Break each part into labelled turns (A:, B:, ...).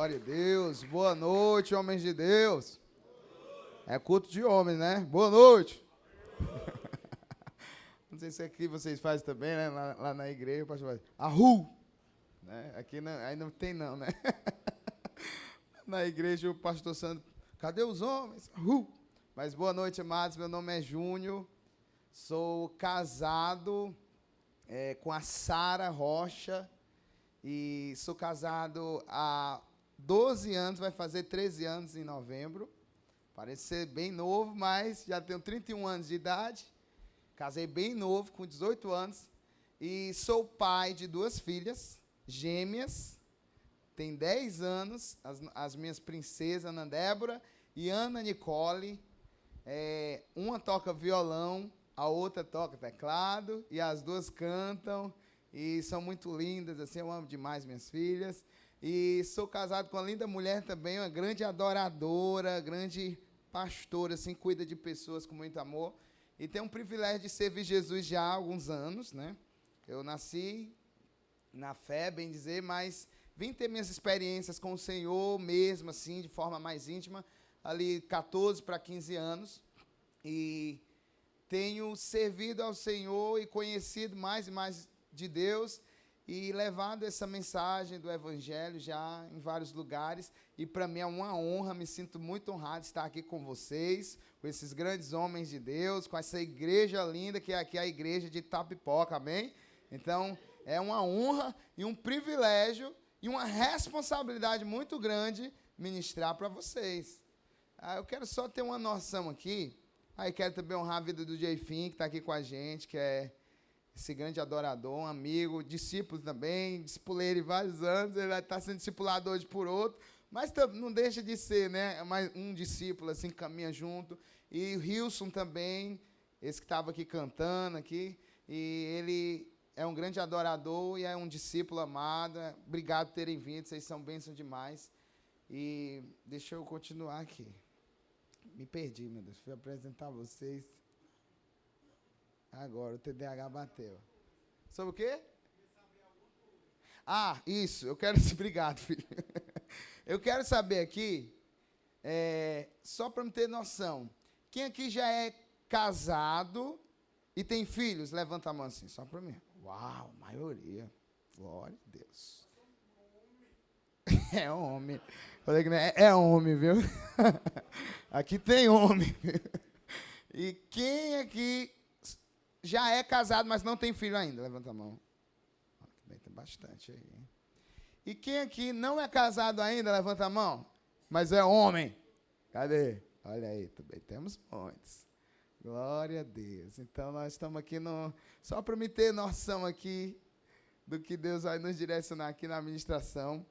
A: Glória a Deus. Boa noite, homens de Deus. É culto de homens, né? Boa noite. Não sei se aqui vocês fazem também, né? Lá na igreja, o pastor faz arru. Né? Aqui não, aí não tem não, né? Na igreja o pastor Sandro, cadê os homens? Arru. Mas boa noite, amados. Meu nome é Júnior. Sou casado com a Sara Rocha. E sou casado há 12 anos, vai fazer 13 anos em novembro. Parece ser bem novo, mas já tenho 31 anos de idade. Casei bem novo, com 18 anos. E sou pai de 2 filhas, gêmeas. Tem 10 anos, as minhas princesas, Ana Débora e Ana Nicole. Uma toca violão, a outra toca teclado, e as duas cantam. E são muito lindas, assim, eu amo demais minhas filhas. E sou casado com uma linda mulher também, uma grande adoradora, grande pastora, assim, cuida de pessoas com muito amor. E tenho o privilégio de servir Jesus já há alguns anos, né? Eu nasci na fé, bem dizer, mas vim ter minhas experiências com o Senhor mesmo, assim, de forma mais íntima, ali 14 para 15 anos. E tenho servido ao Senhor e conhecido mais e mais de Deus e levado essa mensagem do Evangelho já em vários lugares, e para mim é uma honra, me sinto muito honrado de estar aqui com vocês, com esses grandes homens de Deus, com essa igreja linda que é aqui a igreja de Itapipoca, amém? Então, é uma honra e um privilégio e uma responsabilidade muito grande ministrar para vocês. Eu quero só ter uma noção aqui, aí quero também honrar a vida do Jay Finn, que está aqui com a gente, que é esse grande adorador, um amigo, discípulo também, discipulei ele vários anos, ele está sendo discipulado hoje por outro, mas não deixa de ser, né, mais um discípulo, assim, que caminha junto. E o Wilson também, esse que estava aqui cantando, aqui, e ele é um grande adorador e é um discípulo amado. Obrigado por terem vindo, vocês são bênçãos demais. E deixa eu continuar aqui. Me perdi, meu Deus, fui apresentar vocês. Agora, o TDAH bateu. Sobre o quê? Isso. Eu quero... Obrigado, filho. Eu quero saber aqui, só para me ter noção, quem aqui já é casado e tem filhos? Levanta a mão assim, só para mim. Uau, maioria. Glória a Deus. É homem. É homem, viu? Aqui tem homem. E quem aqui já é casado, mas não tem filho ainda? Levanta a mão. Tem bastante aí. E quem aqui não é casado ainda? Levanta a mão. Mas é homem. Cadê? Olha aí, também temos muitos. Glória a Deus. Então, nós estamos aqui só para me ter noção aqui do que Deus vai nos direcionar aqui na administração.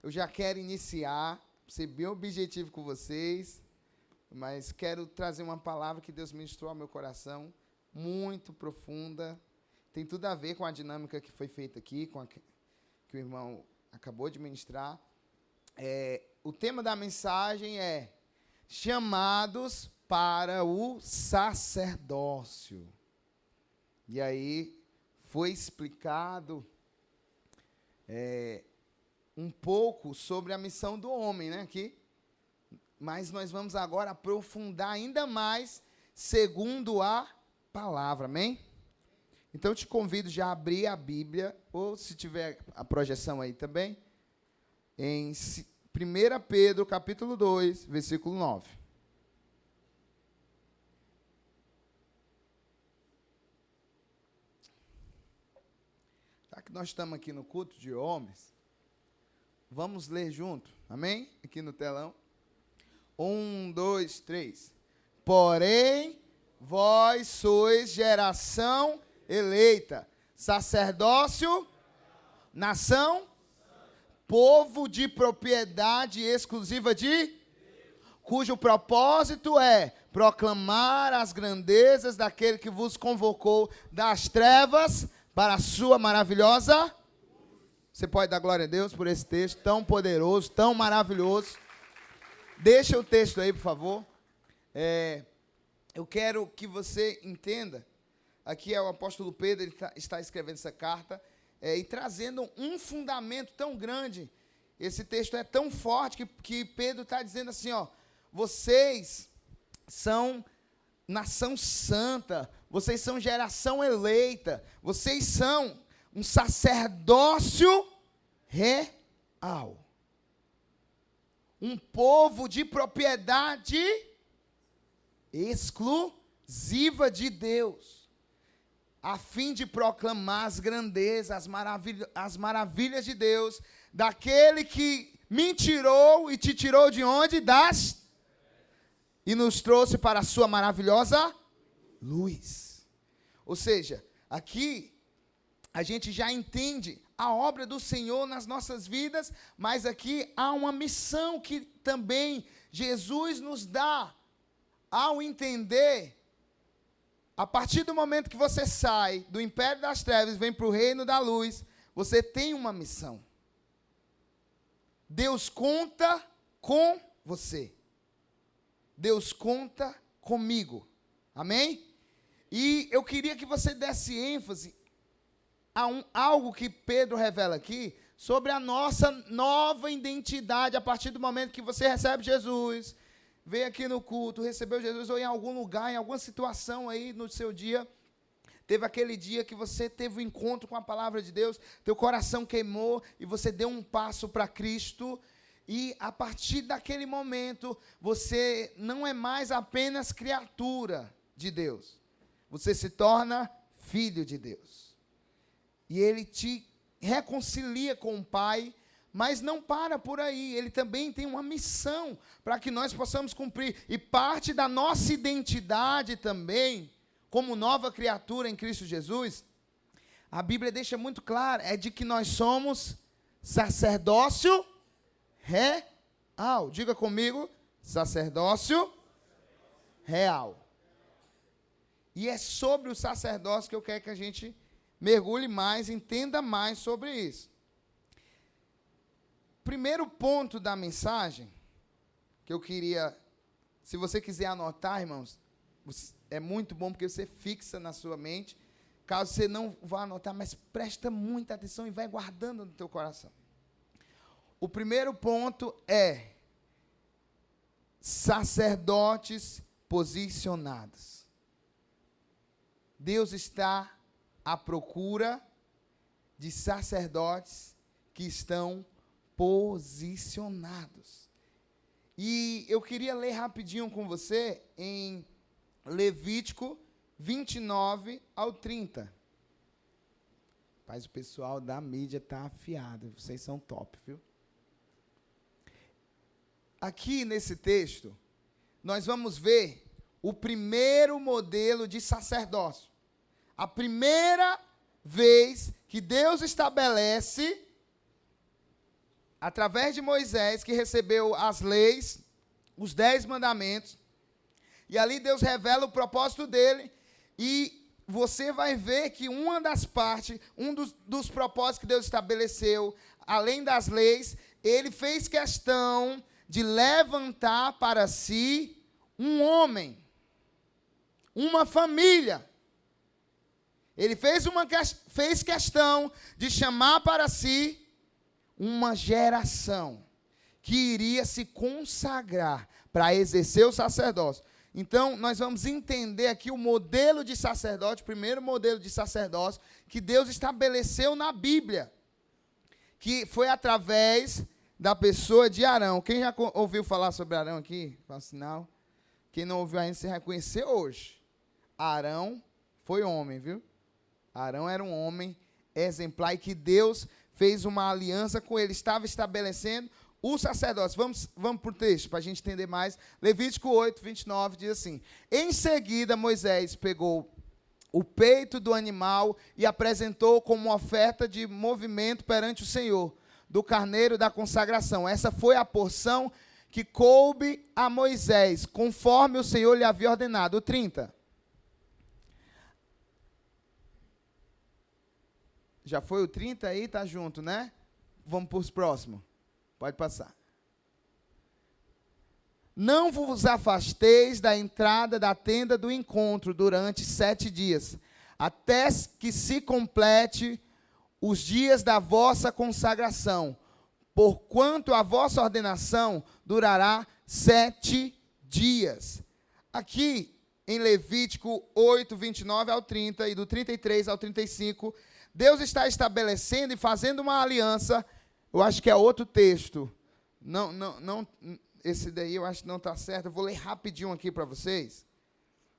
A: Eu já quero iniciar, ser bem objetivo com vocês, mas quero trazer uma palavra que Deus ministrou ao meu coração, muito profunda, tem tudo a ver com a dinâmica que foi feita aqui, que o irmão acabou de ministrar. O tema da mensagem é chamados para o sacerdócio. E aí foi explicado um pouco sobre a missão do homem, né, aqui. Mas nós vamos agora aprofundar ainda mais segundo a palavra, amém? Então, eu te convido já a abrir a Bíblia, ou se tiver a projeção aí também, em 1 Pedro, capítulo 2, versículo 9. Já que nós estamos aqui no culto de homens, vamos ler junto, amém? Aqui no telão. 1, 2, 3. Porém, vós sois geração eleita, sacerdócio, nação, povo de propriedade exclusiva de, cujo propósito é proclamar as grandezas daquele que vos convocou das trevas para a sua maravilhosa. Você pode dar glória a Deus por esse texto tão poderoso, tão maravilhoso. Deixa o texto aí, por favor. Eu quero que você entenda. Aqui é o apóstolo Pedro, ele está escrevendo essa carta e trazendo um fundamento tão grande esse texto é tão forte que Pedro está dizendo assim, ó, vocês são nação santa, vocês são geração eleita, vocês são um sacerdócio real. Um povo de propriedade exclusiva de Deus, a fim de proclamar as grandezas, as maravilhas de Deus, daquele que me tirou e te tirou de onde? E nos trouxe para a sua maravilhosa luz. Ou seja, aqui a gente já entende a obra do Senhor nas nossas vidas, mas aqui há uma missão que também Jesus nos dá ao entender, a partir do momento que você sai do império das trevas e vem para o reino da luz, você tem uma missão. Deus conta com você. Deus conta comigo. Amém? E eu queria que você desse ênfase a algo que Pedro revela aqui sobre a nossa nova identidade a partir do momento que você recebe Jesus, veio aqui no culto, recebeu Jesus, ou em algum lugar, em alguma situação aí no seu dia, teve aquele dia que você teve um encontro com a palavra de Deus, teu coração queimou e você deu um passo para Cristo, e a partir daquele momento, você não é mais apenas criatura de Deus, você se torna filho de Deus. E Ele te reconcilia com o Pai, mas não para por aí, Ele também tem uma missão para que nós possamos cumprir. E parte da nossa identidade também, como nova criatura em Cristo Jesus, a Bíblia deixa muito claro, é de que nós somos sacerdócio real. Diga comigo, sacerdócio real. E é sobre o sacerdócio que eu quero que a gente mergulhe mais, entenda mais sobre isso. Primeiro ponto da mensagem, que eu queria, se você quiser anotar, irmãos, é muito bom porque você fixa na sua mente. Caso você não vá anotar, mas presta muita atenção e vai guardando no teu coração. O primeiro ponto é sacerdotes posicionados. Deus está à procura de sacerdotes que estão posicionados. E eu queria ler rapidinho com você em Levítico 29 ao 30. Mas o pessoal da mídia está afiado, vocês são top, viu? Aqui nesse texto, nós vamos ver o primeiro modelo de sacerdócio. A primeira vez que Deus estabelece, através de Moisés, que recebeu as leis, os 10 mandamentos, e ali Deus revela o propósito dele, e você vai ver que uma das partes, dos propósitos que Deus estabeleceu, além das leis, ele fez questão de levantar para si um homem, uma família. Ele fez questão de chamar para si uma geração que iria se consagrar para exercer o sacerdócio. Então, nós vamos entender aqui o modelo de sacerdócio, o primeiro modelo de sacerdócio que Deus estabeleceu na Bíblia, que foi através da pessoa de Arão. Quem já ouviu falar sobre Arão aqui? Faz sinal. Quem não ouviu ainda, você vai conhecer hoje. Arão foi homem, viu? Arão era um homem exemplar e que Deus fez uma aliança com ele, estava estabelecendo o sacerdócio. Vamos para o texto, para a gente entender mais. Levítico 8, 29, diz assim: em seguida, Moisés pegou o peito do animal e apresentou como oferta de movimento perante o Senhor, do carneiro da consagração. Essa foi a porção que coube a Moisés, conforme o Senhor lhe havia ordenado. O 30. Já foi o 30 aí? Tá junto, né? Vamos para os próximos. Pode passar. Não vos afasteis da entrada da tenda do encontro durante 7 dias, até que se complete os dias da vossa consagração, porquanto a vossa ordenação durará 7 dias. Aqui, em Levítico 8, 29 ao 30, e do 33 ao 35, Deus está estabelecendo e fazendo uma aliança. Eu acho que é outro texto. Não, esse daí eu acho que não está certo. Eu vou ler rapidinho aqui para vocês.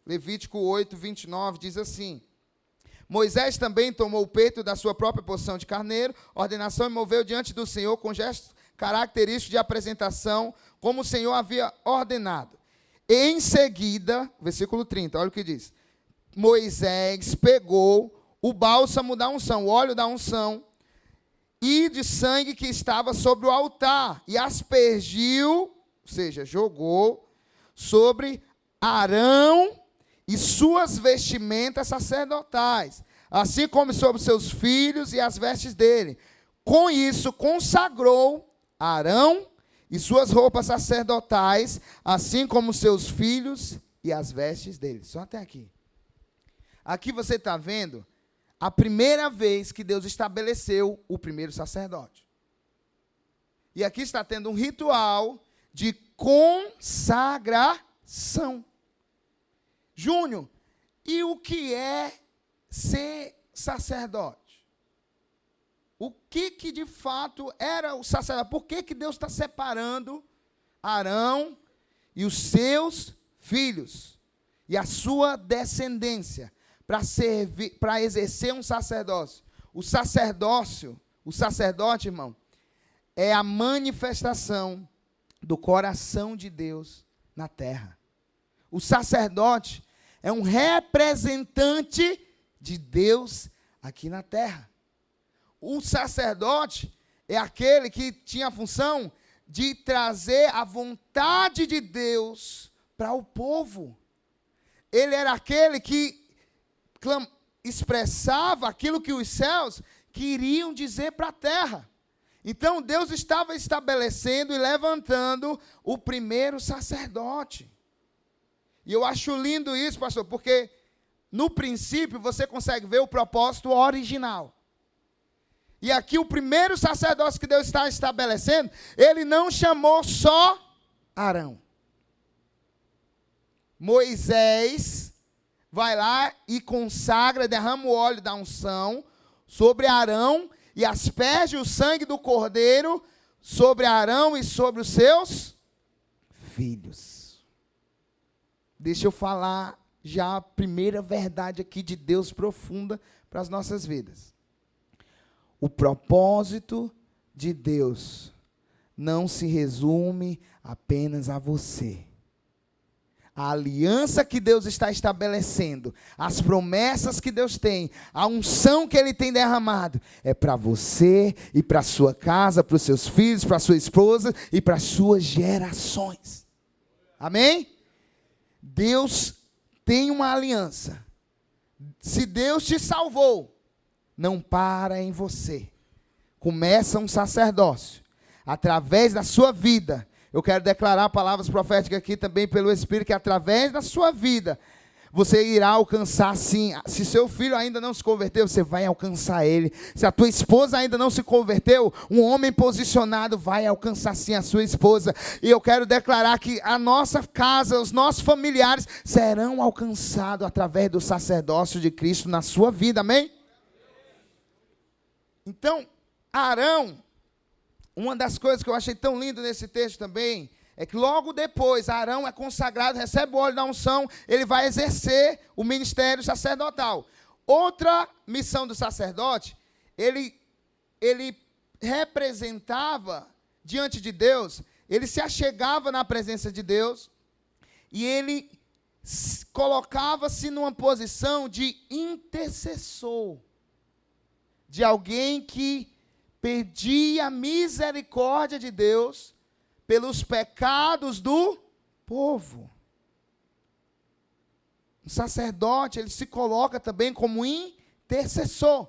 A: Levítico 8, 29 diz assim: Moisés também tomou o peito da sua própria porção de carneiro, ordenação, e moveu diante do Senhor com gestos característicos de apresentação, como o Senhor havia ordenado. E em seguida, versículo 30, olha o que diz. Moisés pegou o bálsamo da unção, o óleo da unção, e de sangue que estava sobre o altar, e aspergiu, ou seja, jogou, sobre Arão e suas vestimentas sacerdotais, assim como sobre seus filhos e as vestes dele. Com isso, consagrou Arão e suas roupas sacerdotais, assim como seus filhos e as vestes dele. Só até aqui. Aqui você está vendo a primeira vez que Deus estabeleceu o primeiro sacerdote. E aqui está tendo um ritual de consagração. Júnior, e o que é ser sacerdote? O que de fato era o sacerdote? Por que Deus está separando Arão e os seus filhos e a sua descendência para servir, para exercer um sacerdócio? O sacerdote, irmão, é a manifestação do coração de Deus na terra. O sacerdote é um representante de Deus aqui na terra. O sacerdote é aquele que tinha a função de trazer a vontade de Deus para o povo. Ele era aquele que expressava aquilo que os céus queriam dizer para a terra. Então Deus estava estabelecendo e levantando o primeiro sacerdote. E eu acho lindo isso, pastor, porque no princípio você consegue ver o propósito original. E aqui o primeiro sacerdócio que Deus está estabelecendo, ele não chamou só Arão. Moisés vai lá e consagra, derrama o óleo da unção sobre Arão e asperge o sangue do cordeiro sobre Arão e sobre os seus filhos. Deixa eu falar já a primeira verdade aqui de Deus profunda para as nossas vidas. O propósito de Deus não se resume apenas a você. A aliança que Deus está estabelecendo, as promessas que Deus tem, a unção que Ele tem derramado, é para você e para a sua casa, para os seus filhos, para a sua esposa e para as suas gerações. Amém? Deus tem uma aliança. Se Deus te salvou, não para em você. Começa um sacerdócio. Através da sua vida, eu quero declarar palavras proféticas aqui também pelo Espírito, que através da sua vida, você irá alcançar sim. Se seu filho ainda não se converteu, você vai alcançar ele. Se a tua esposa ainda não se converteu, um homem posicionado vai alcançar sim a sua esposa. E eu quero declarar que a nossa casa, os nossos familiares serão alcançados através do sacerdócio de Cristo na sua vida, amém? Então, Arão, uma das coisas que eu achei tão lindo nesse texto também, é que logo depois Arão é consagrado, recebe o óleo da unção, ele vai exercer o ministério sacerdotal. Outra missão do sacerdote, ele representava diante de Deus, ele se achegava na presença de Deus, e ele colocava-se numa posição de intercessor, de alguém que pedia a misericórdia de Deus pelos pecados do povo. O sacerdote, ele se coloca também como intercessor.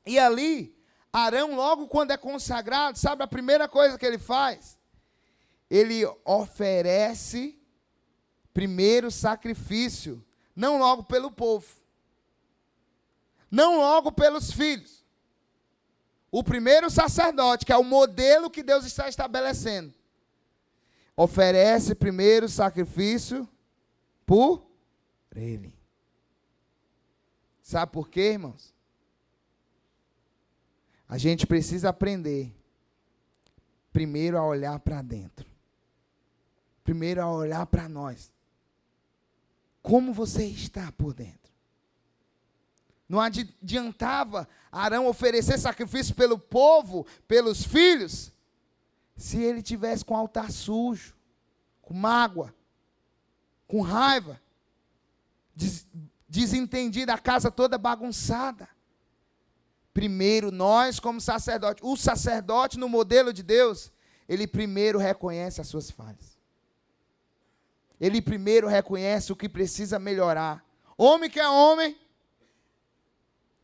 A: E ali, Arão, logo quando é consagrado, sabe a primeira coisa que ele faz? Ele oferece primeiro sacrifício, não logo pelo povo, não logo pelos filhos. o primeiro sacerdote, que é o modelo que Deus está estabelecendo, oferece primeiro sacrifício por ele. Sabe por quê, irmãos? A gente precisa aprender primeiro a olhar para dentro. Primeiro a olhar para nós. Como você está por dentro? Não adiantava Arão oferecer sacrifício pelo povo, pelos filhos, se ele tivesse com o altar sujo, com mágoa, com raiva, desentendido, a casa toda bagunçada. Primeiro, nós como sacerdote, o sacerdote no modelo de Deus, ele primeiro reconhece as suas falhas. Ele primeiro reconhece o que precisa melhorar. Homem que é homem,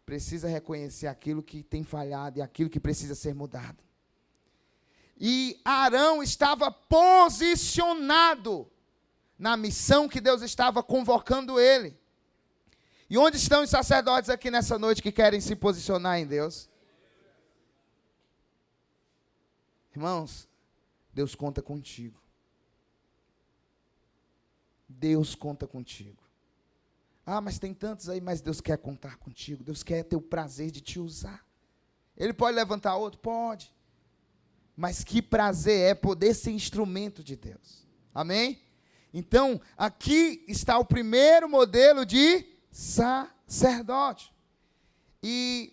A: precisa reconhecer aquilo que tem falhado e aquilo que precisa ser mudado. E Arão estava posicionado na missão que Deus estava convocando ele. E onde estão os sacerdotes aqui nessa noite que querem se posicionar em Deus? Irmãos, Deus conta contigo. Deus conta contigo. Ah, mas tem tantos aí, mas Deus quer contar contigo. Deus quer ter o prazer de te usar. Ele pode levantar outro? Pode. Mas que prazer é poder ser instrumento de Deus. Amém? Então, aqui está o primeiro modelo de sacerdote. E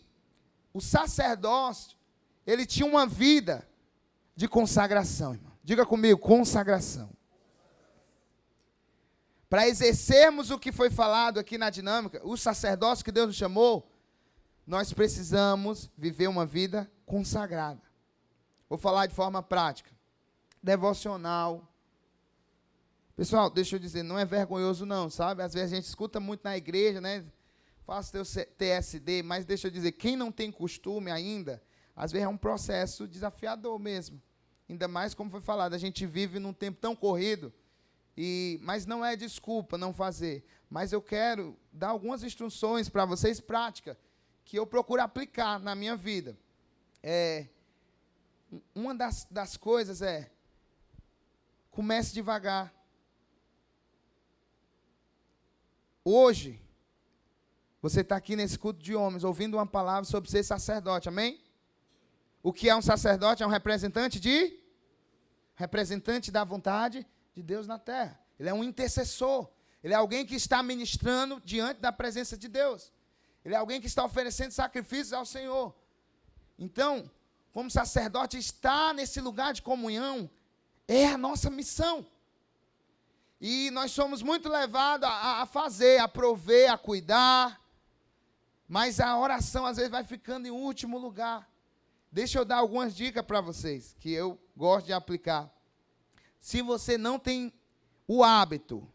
A: o sacerdócio, ele tinha uma vida de consagração, irmão. Diga comigo, consagração. Para exercermos o que foi falado aqui na dinâmica, o sacerdócio que Deus nos chamou, nós precisamos viver uma vida consagrada. Vou falar de forma prática. Devocional. Pessoal, deixa eu dizer, não é vergonhoso não, sabe? Às vezes a gente escuta muito na igreja, né? Faça teu TSD, mas deixa eu dizer, quem não tem costume ainda, às vezes é um processo desafiador mesmo. Ainda mais como foi falado, a gente vive num tempo tão corrido, mas não é desculpa não fazer. Mas eu quero dar algumas instruções para vocês, práticas, que eu procuro aplicar na minha vida. Uma das coisas é, comece devagar. Hoje, você está aqui nesse culto de homens, ouvindo uma palavra sobre ser sacerdote, amém? O que é um sacerdote? É um representante da vontade de Deus na terra. Ele é um intercessor. Ele é alguém que está ministrando diante da presença de Deus. Ele é alguém que está oferecendo sacrifícios ao Senhor. Então, como sacerdote, estar nesse lugar de comunhão é a nossa missão. E nós somos muito levados a fazer, a prover, a cuidar. Mas a oração, às vezes, vai ficando em último lugar. Deixa eu dar algumas dicas para vocês, que eu gosto de aplicar. Se você não tem o hábito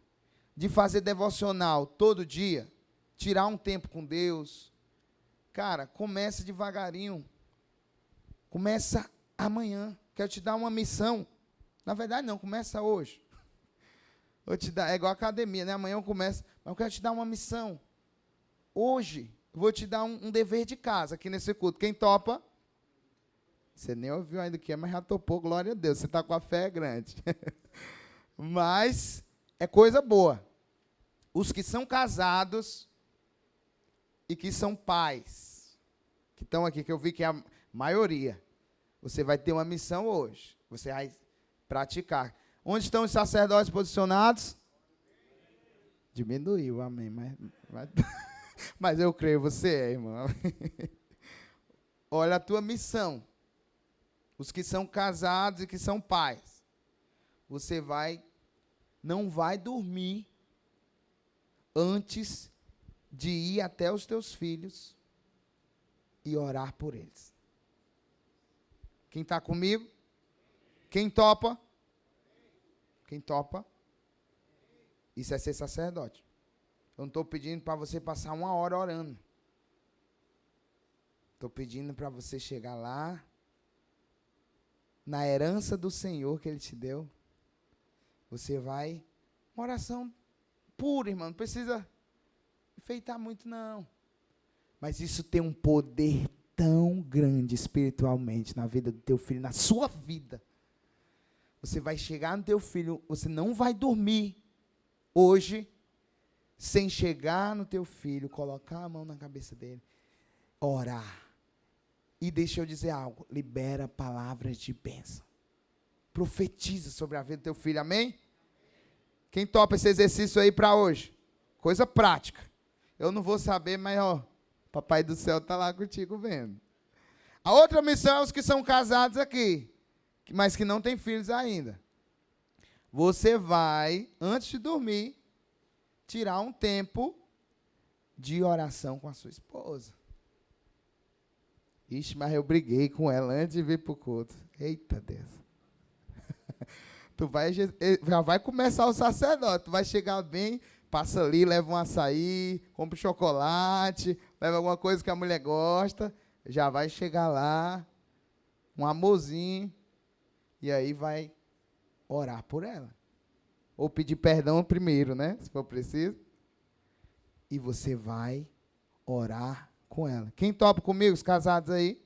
A: de fazer devocional todo dia, tirar um tempo com Deus, cara, comece devagarinho. Começa amanhã. Quero te dar uma missão. Na verdade, não, começa hoje. Vou te dar, é igual a academia, né? Amanhã eu começo, mas eu quero te dar uma missão. Hoje, eu vou te dar um dever de casa aqui nesse culto. Quem topa? Você nem ouviu ainda o que é, mas já topou, glória a Deus. Você está com a fé grande. Mas é coisa boa. Os que são casados e que são pais, que estão aqui, que eu vi que é a maioria, você vai ter uma missão hoje. Você vai praticar. Onde estão os sacerdotes posicionados? Diminuiu, amém. Mas eu creio, você é, irmão. Olha a tua missão. Os que são casados e que são pais. Você não vai dormir antes de ir até os teus filhos e orar por eles. Quem está comigo? Quem topa? Quem topa? Isso é ser sacerdote. Eu não estou pedindo para você passar 1 hora orando. Estou pedindo para você chegar lá, na herança do Senhor que Ele te deu. Você vai, uma oração pura, irmão, não precisa enfeitar muito, não. Mas isso tem um poder tão grande espiritualmente na vida do teu filho, na sua vida. Você vai chegar no teu filho, você não vai dormir hoje sem chegar no teu filho, colocar a mão na cabeça dele, orar. E deixa eu dizer algo, libera palavras de bênção. Profetiza sobre a vida do teu filho, amém? Quem topa esse exercício aí para hoje? Coisa prática. Eu não vou saber, mas Papai do céu está lá contigo vendo. A outra missão é os que são casados aqui, mas que não têm filhos ainda. Você vai, antes de dormir, tirar um tempo de oração com a sua esposa. Ixi, mas eu briguei com ela antes de vir para o culto. Eita Deus. Já vai começar o sacerdote. Tu vai chegar bem, passa ali, leva um açaí, compra um chocolate, leva alguma coisa que a mulher gosta. Já vai chegar lá, um amorzinho, e aí vai orar por ela. Ou pedir perdão primeiro, né? Se for preciso. E você vai orar com ela. Quem topa comigo, os casados aí?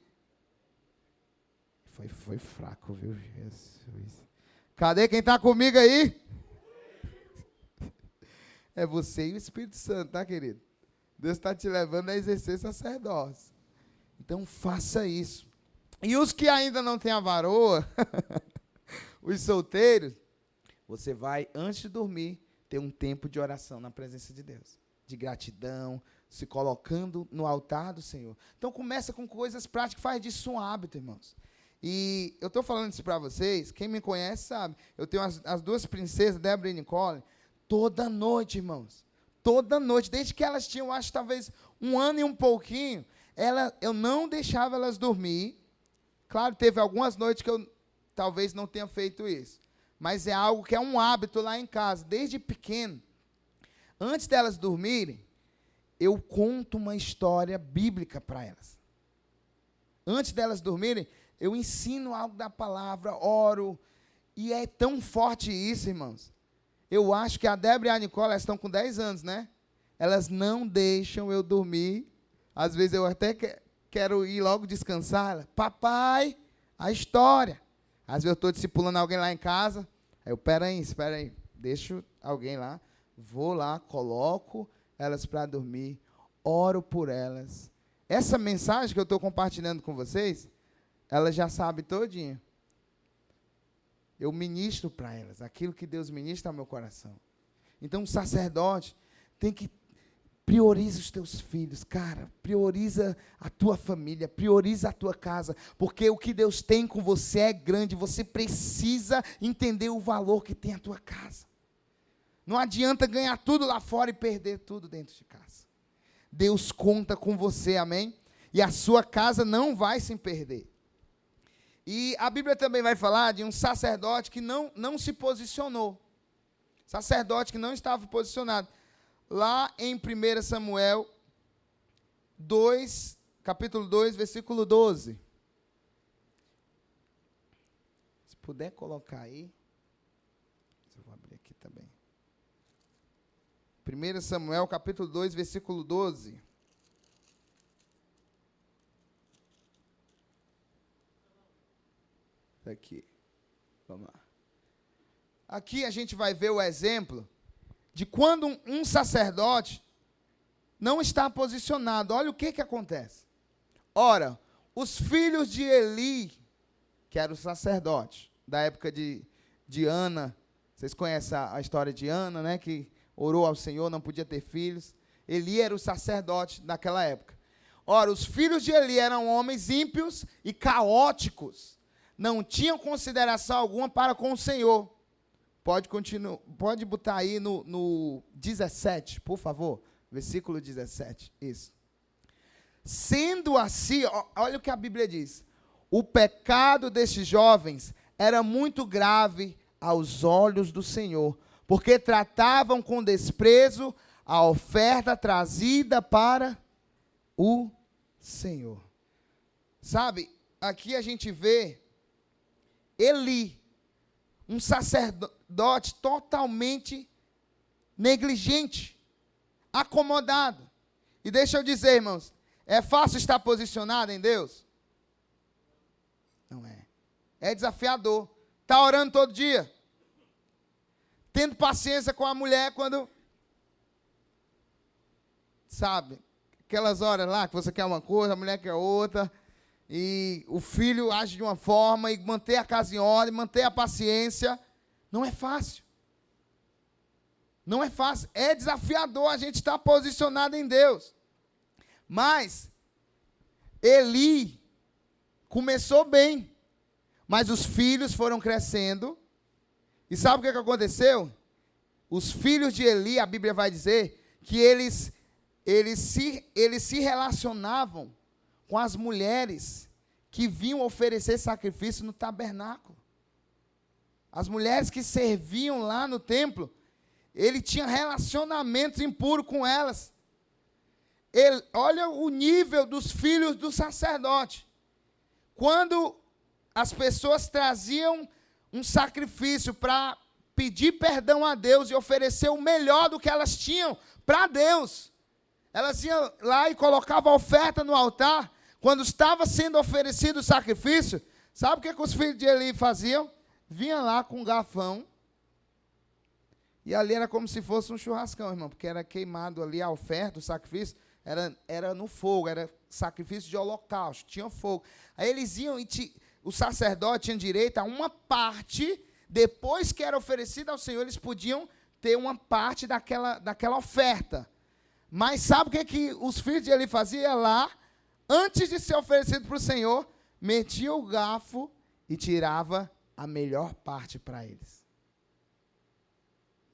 A: Foi fraco, viu, Jesus? Cadê quem está comigo aí? É você e o Espírito Santo, tá, querido? Deus está te levando a exercer sacerdócio. Então, faça isso. E os que ainda não têm a varoa, os solteiros, você vai, antes de dormir, ter um tempo de oração na presença de Deus. De gratidão, se colocando no altar do Senhor. Então, começa com coisas práticas, faz disso um hábito, irmãos. E eu estou falando isso para vocês, quem me conhece sabe, eu tenho as duas princesas, Débora e Nicole, toda noite, irmãos, toda noite, desde que elas tinham, acho, talvez 1 ano e um pouquinho, eu não deixava elas dormir. Claro, teve algumas noites que eu talvez não tenha feito isso, mas é algo que é um hábito lá em casa, desde pequeno. Antes delas dormirem, eu conto uma história bíblica para elas. Antes delas dormirem, eu ensino algo da palavra, oro, e é tão forte isso, irmãos. Eu acho que a Débora e a Nicole, elas estão com 10 anos, né? Elas não deixam eu dormir. Às vezes eu até quero ir logo descansar. Papai, a história. Às vezes eu estou discipulando alguém lá em casa. Aí eu, espera aí, deixo alguém lá. Vou lá, coloco elas para dormir, oro por elas. Essa mensagem que eu estou compartilhando com vocês, ela já sabe todinha. Eu ministro para elas aquilo que Deus ministra ao meu coração. Então, o sacerdote tem que prioriza os teus filhos, cara. Prioriza a tua família, prioriza a tua casa, porque o que Deus tem com você é grande. Você precisa entender o valor que tem a tua casa. Não adianta ganhar tudo lá fora e perder tudo dentro de casa. Deus conta com você, amém? E a sua casa não vai se perder. E a Bíblia também vai falar de um sacerdote que não se posicionou. Sacerdote que não estava posicionado. Lá em 1 Samuel 2, capítulo 2, versículo 12. Se puder colocar aí. Eu vou abrir aqui também. 1 Samuel, capítulo 2, versículo 12. Aqui, vamos lá. Aqui a gente vai ver o exemplo de quando um sacerdote não está posicionado. Olha o que acontece. Ora, os filhos de Eli, que era o sacerdote da época de Ana, vocês conhecem a história de Ana, né, que orou ao Senhor, não podia ter filhos. Eli era o sacerdote daquela época. Ora, os filhos de Eli eram homens ímpios e caóticos. Não tinham consideração alguma para com o Senhor. Pode botar aí no 17, por favor. Versículo 17, isso. Sendo assim, olha o que a Bíblia diz. O pecado destes jovens era muito grave aos olhos do Senhor, porque tratavam com desprezo a oferta trazida para o Senhor. Sabe, aqui a gente vê Eli, um sacerdote totalmente negligente, acomodado. E deixa eu dizer, irmãos, É fácil estar posicionado em Deus? Não é. É desafiador. Está orando todo dia. Tendo paciência com a mulher quando... Sabe? Aquelas horas lá que você quer uma coisa, a mulher quer outra. E o filho age de uma forma. E manter a casa em ordem, manter a paciência. Não é fácil. Não é fácil. É desafiador a gente estar posicionado em Deus. Mas Eli começou bem. Mas os filhos foram crescendo. E sabe o que aconteceu? Os filhos de Eli, a Bíblia vai dizer, que eles se relacionavam com as mulheres que vinham oferecer sacrifício no tabernáculo. As mulheres que serviam lá no templo, ele tinha relacionamentos impuros com elas. Olha o nível dos filhos do sacerdote. Quando as pessoas traziam um sacrifício para pedir perdão a Deus e oferecer o melhor do que elas tinham para Deus, elas iam lá e colocavam a oferta no altar. Quando estava sendo oferecido o sacrifício, sabe o que os filhos de Eli faziam? Vinham lá com um garfão, e ali era como se fosse um churrascão, irmão, porque era queimado ali a oferta, o sacrifício, era no fogo, era sacrifício de holocausto, tinha fogo. Aí eles iam e o sacerdote tinha direito a uma parte, depois que era oferecida ao Senhor, eles podiam ter uma parte daquela oferta. Mas sabe o que os filhos de Eli faziam lá? Antes de ser oferecido para o Senhor, metia o garfo e tirava a melhor parte para eles.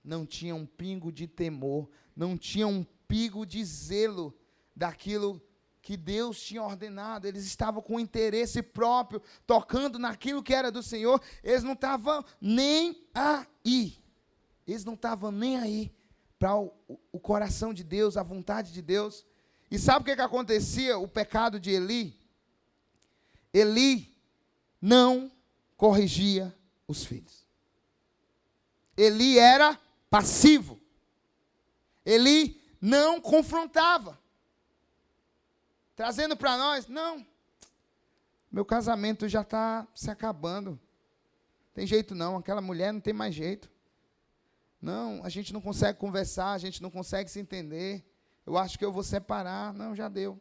A: Não tinha um pingo de temor, não tinha um pingo de zelo daquilo que Deus tinha ordenado. Eles estavam com interesse próprio, tocando naquilo que era do Senhor. Eles não estavam nem aí. Eles não estavam nem aí para o coração de Deus, a vontade de Deus. E sabe o que acontecia? O pecado de Eli? Eli não corrigia os filhos. Eli era passivo. Eli não confrontava. Trazendo para nós, não, meu casamento já está se acabando. Tem jeito não, aquela mulher não tem mais jeito. Não, a gente não consegue conversar, a gente não consegue se entender. Eu acho que eu vou separar. Não, já deu.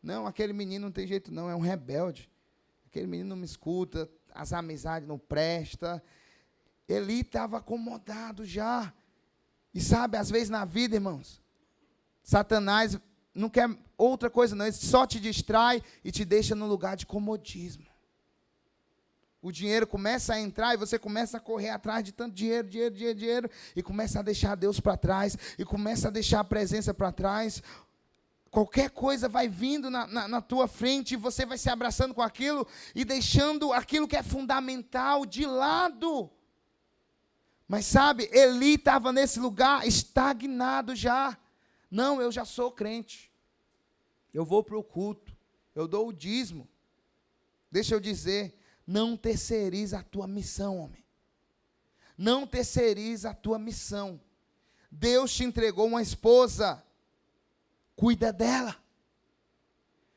A: Não, aquele menino não tem jeito não, é um rebelde. Aquele menino não me escuta, as amizades não prestam. Eli estava acomodado já. E sabe, às vezes na vida, irmãos, Satanás não quer outra coisa não, ele só te distrai e te deixa no lugar de comodismo. O dinheiro começa a entrar e você começa a correr atrás de tanto dinheiro, e começa a deixar Deus para trás, e começa a deixar a presença para trás. Qualquer coisa vai vindo na tua frente, e você vai se abraçando com aquilo, e deixando aquilo que é fundamental de lado. Mas sabe, Eli estava nesse lugar estagnado já. Não, eu já sou crente. Eu vou para o culto. Eu dou o dízimo. Deixa eu dizer, não terceiriza a tua missão, homem. Não terceiriza a tua missão. Deus te entregou uma esposa. Cuida dela.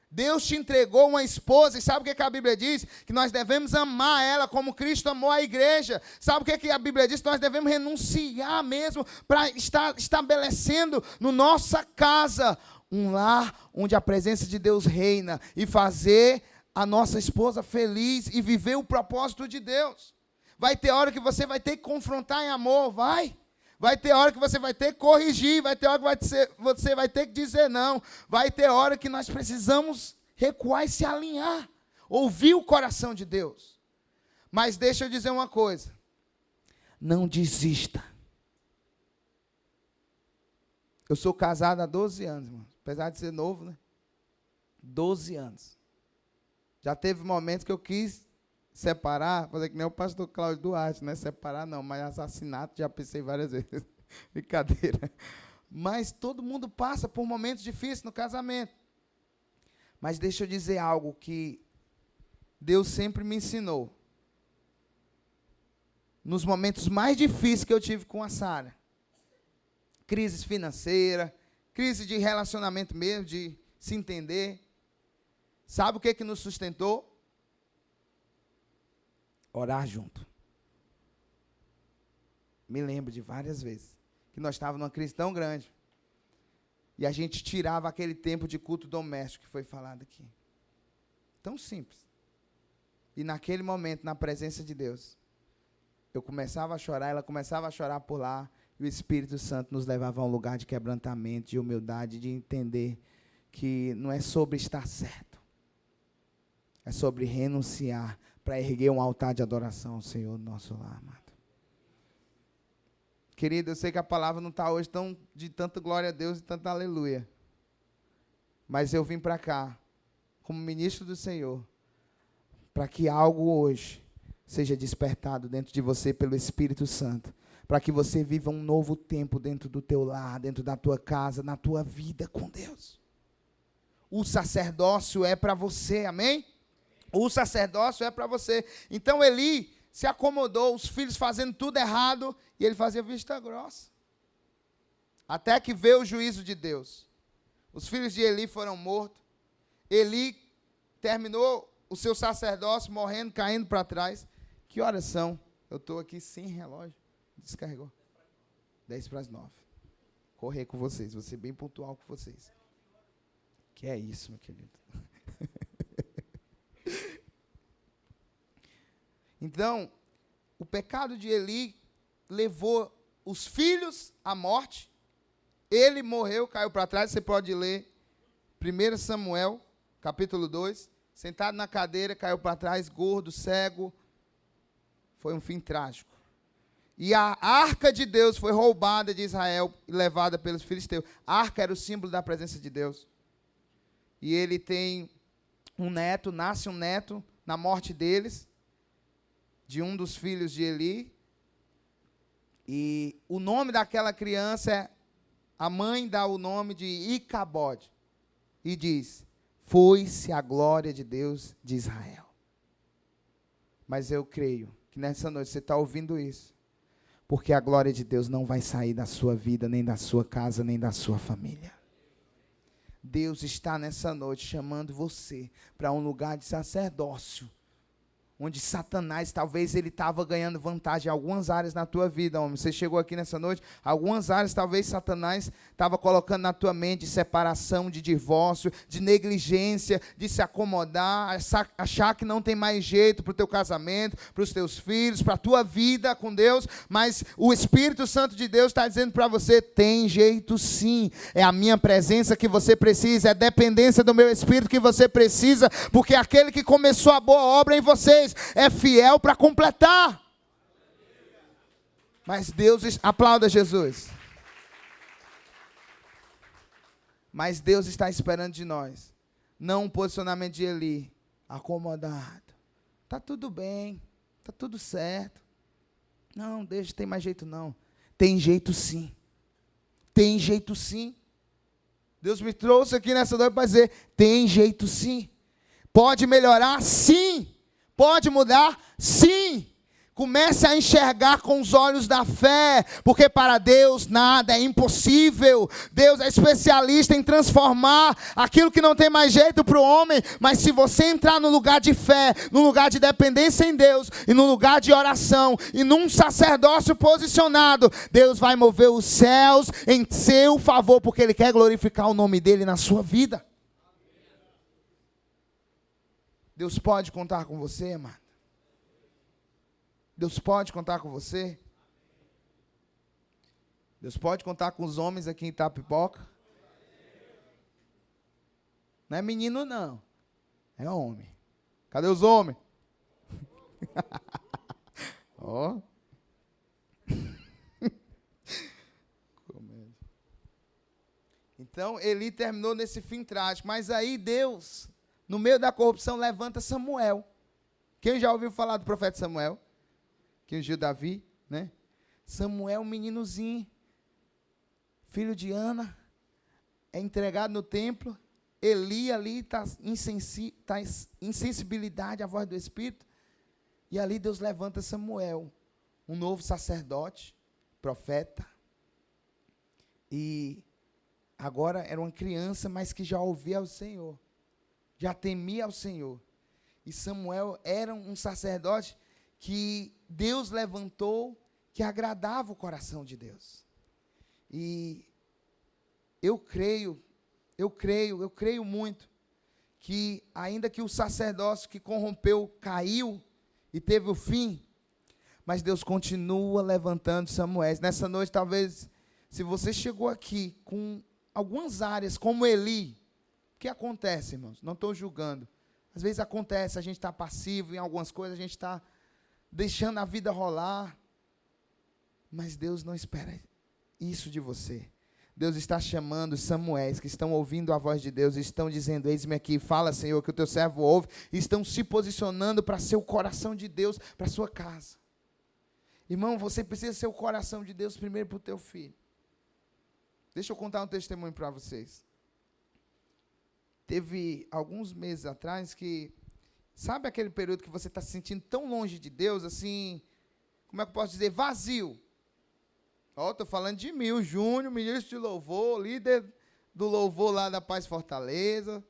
A: Deus te entregou uma esposa, e sabe o que a Bíblia diz? Que nós devemos amar ela como Cristo amou a igreja. Sabe o que a Bíblia diz? Que nós devemos renunciar mesmo para estar estabelecendo na nossa casa um lar onde a presença de Deus reina, e fazer a nossa esposa feliz e viver o propósito de Deus. Vai ter hora que você vai ter que confrontar em amor, vai ter hora que você vai ter que corrigir, vai ter hora que você vai ter que dizer não, vai ter hora que nós precisamos recuar e se alinhar, ouvir o coração de Deus. Mas deixa eu dizer uma coisa, não desista. Eu sou casado há 12 anos, irmão, apesar de ser novo, né? 12 anos. Já teve momentos que eu quis separar, fazer que nem o pastor Cláudio Duarte, né? Separar não, mas assassinato já pensei várias vezes. Brincadeira. Mas todo mundo passa por momentos difíceis no casamento. Mas deixa eu dizer algo que Deus sempre me ensinou. Nos momentos mais difíceis que eu tive com a Sara, crise financeira, crise de relacionamento mesmo, de se entender. Sabe o que nos sustentou? Orar junto. Me lembro de várias vezes que nós estávamos numa crise tão grande e a gente tirava aquele tempo de culto doméstico que foi falado aqui. Tão simples. E naquele momento, na presença de Deus, eu começava a chorar, ela começava a chorar por lá, e o Espírito Santo nos levava a um lugar de quebrantamento, de humildade, de entender que não é sobre estar certo, é sobre renunciar para erguer um altar de adoração ao Senhor no nosso lar, amado. Querido, eu sei que a palavra não está hoje de tanta glória a Deus e tanta aleluia, mas eu vim para cá, como ministro do Senhor, para que algo hoje seja despertado dentro de você pelo Espírito Santo, para que você viva um novo tempo dentro do teu lar, dentro da tua casa, na tua vida com Deus. O sacerdócio é para você, amém? O sacerdócio é para você. Então Eli se acomodou, os filhos fazendo tudo errado, e ele fazia vista grossa. Até que veio o juízo de Deus. Os filhos de Eli foram mortos. Eli terminou o seu sacerdócio morrendo, caindo para trás. Que horas são? Eu estou aqui sem relógio. Descarregou. 10:50. Correr com vocês, vou ser bem pontual com vocês. Que é isso, meu querido. Então, o pecado de Eli levou os filhos à morte. Ele morreu, caiu para trás. Você pode ler 1 Samuel, capítulo 2. Sentado na cadeira, caiu para trás, gordo, cego. Foi um fim trágico. E a arca de Deus foi roubada de Israel e levada pelos filisteus. A arca era o símbolo da presença de Deus. E ele tem um neto, nasce um neto na morte deles, de um dos filhos de Eli. E o nome daquela criança, a mãe dá o nome de Icabode. E diz: foi-se a glória de Deus de Israel. Mas eu creio que nessa noite você está ouvindo isso, porque a glória de Deus não vai sair da sua vida, nem da sua casa, nem da sua família. Deus está nessa noite chamando você para um lugar de sacerdócio, onde Satanás, talvez ele estava ganhando vantagem em algumas áreas na tua vida, homem. Você chegou aqui nessa noite, algumas áreas talvez Satanás estava colocando na tua mente de separação, de divórcio, de negligência, de se acomodar, achar que não tem mais jeito para o teu casamento, para os teus filhos, para a tua vida com Deus, mas o Espírito Santo de Deus está dizendo para você: tem jeito sim, é a minha presença que você precisa, é a dependência do meu Espírito que você precisa, porque aquele que começou a boa obra em vocês é fiel para completar. Mas Deus, aplauda Jesus. Mas Deus está esperando de nós, não um posicionamento de Eli, acomodado. Está tudo bem, está tudo certo. Não, deixa, tem mais jeito não. Tem jeito sim. Tem jeito sim. Deus me trouxe aqui nessa noite para dizer: tem jeito sim. Pode melhorar? Sim. Pode mudar? Sim. Comece a enxergar com os olhos da fé, porque para Deus nada é impossível. Deus é especialista em transformar aquilo que não tem mais jeito para o homem, mas se você entrar no lugar de fé, no lugar de dependência em Deus, e no lugar de oração, e num sacerdócio posicionado, Deus vai mover os céus em seu favor, porque Ele quer glorificar o nome dEle na sua vida. Deus pode contar com você, amado? Deus pode contar com você? Deus pode contar com os homens aqui em Itapipoca? Não é menino, não. É homem. Cadê os homens? Ó. Então, Eli terminou nesse fim trágico. Mas aí Deus, no meio da corrupção, levanta Samuel. Quem já ouviu falar do profeta Samuel? Que ungiu Davi, né? Samuel, um meninozinho, filho de Ana, é entregado no templo. Eli ali está insensibilidade à voz do Espírito. E ali Deus levanta Samuel, um novo sacerdote, profeta. E agora era uma criança, mas que já ouvia ao Senhor, já temia ao Senhor. E Samuel era um sacerdote que Deus levantou, que agradava o coração de Deus. E eu creio muito que, ainda que o sacerdócio que corrompeu caiu e teve o fim, mas Deus continua levantando Samuel. Nessa noite, talvez, se você chegou aqui com algumas áreas, como Eli, o que acontece, irmãos? Não estou julgando. Às vezes acontece, a gente está passivo em algumas coisas, a gente está deixando a vida rolar, mas Deus não espera isso de você. Deus está chamando os Samuéis que estão ouvindo a voz de Deus e estão dizendo: eis-me aqui, fala, Senhor, que o teu servo ouve, e estão se posicionando para ser o coração de Deus para a sua casa. Irmão, você precisa ser o coração de Deus primeiro para o teu filho. Deixa eu contar um testemunho para vocês. Teve alguns meses atrás que, sabe aquele período que você está se sentindo tão longe de Deus, assim, como é que eu posso dizer, vazio? Estou falando de mim, o Júnior, ministro de louvor, líder do louvor lá da Paz Fortaleza.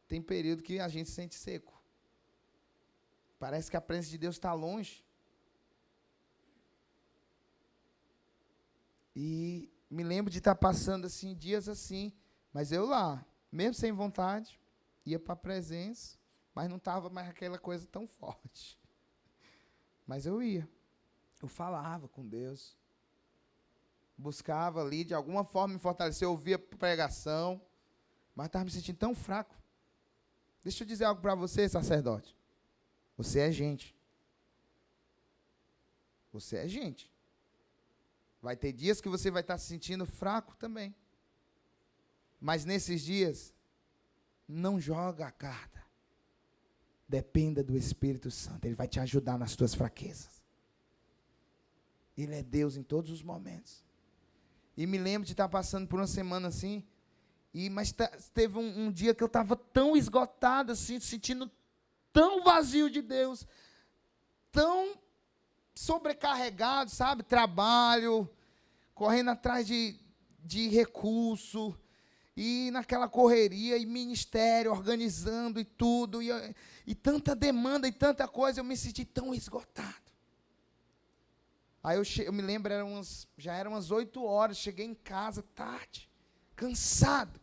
A: Tem período que a gente se sente seco. Parece que a presença de Deus está longe. E me lembro de estar passando assim, dias assim, mas eu lá, mesmo sem vontade, ia para a presença, mas não estava mais aquela coisa tão forte. Mas eu ia. Eu falava com Deus, buscava ali, de alguma forma me fortalecer, eu ouvia pregação, mas estava me sentindo tão fraco. Deixa eu dizer algo para você, sacerdote. Você é gente. Você é gente. Vai ter dias que você vai estar se sentindo fraco também. Mas nesses dias, não joga a carta. Dependa do Espírito Santo, Ele vai te ajudar nas tuas fraquezas. Ele é Deus em todos os momentos. E me lembro de estar passando por uma semana assim, mas teve um dia que eu estava tão esgotado, assim, sentindo tão vazio de Deus, tão sobrecarregado, sabe? Trabalho, correndo atrás de recurso, e naquela correria, e ministério, organizando e tudo, e tanta demanda e tanta coisa, eu me senti tão esgotado. Aí eu me lembro, já eram umas 8 horas, cheguei em casa tarde, cansado.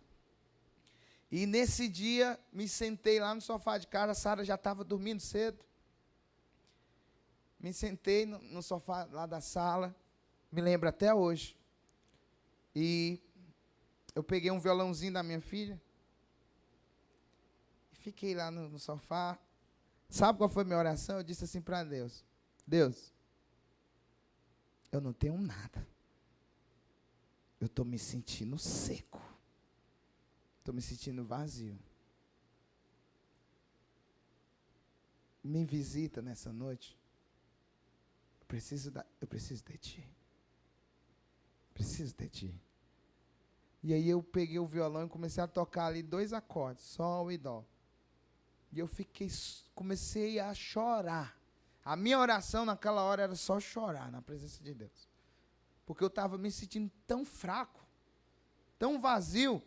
A: E nesse dia, me sentei lá no sofá de casa, a Sara já estava dormindo cedo. Me sentei no sofá lá da sala, me lembro até hoje. E eu peguei um violãozinho da minha filha, e fiquei lá no sofá. Sabe qual foi a minha oração? Eu disse assim para Deus: Deus, eu não tenho nada. Eu estou me sentindo seco. Estou me sentindo vazio. Me visita nessa noite. Eu preciso de ti. Preciso de ti. E aí eu peguei o violão e comecei a tocar ali 2 acordes, sol e dó. E eu comecei a chorar. A minha oração naquela hora era só chorar na presença de Deus. Porque eu estava me sentindo tão fraco, tão vazio,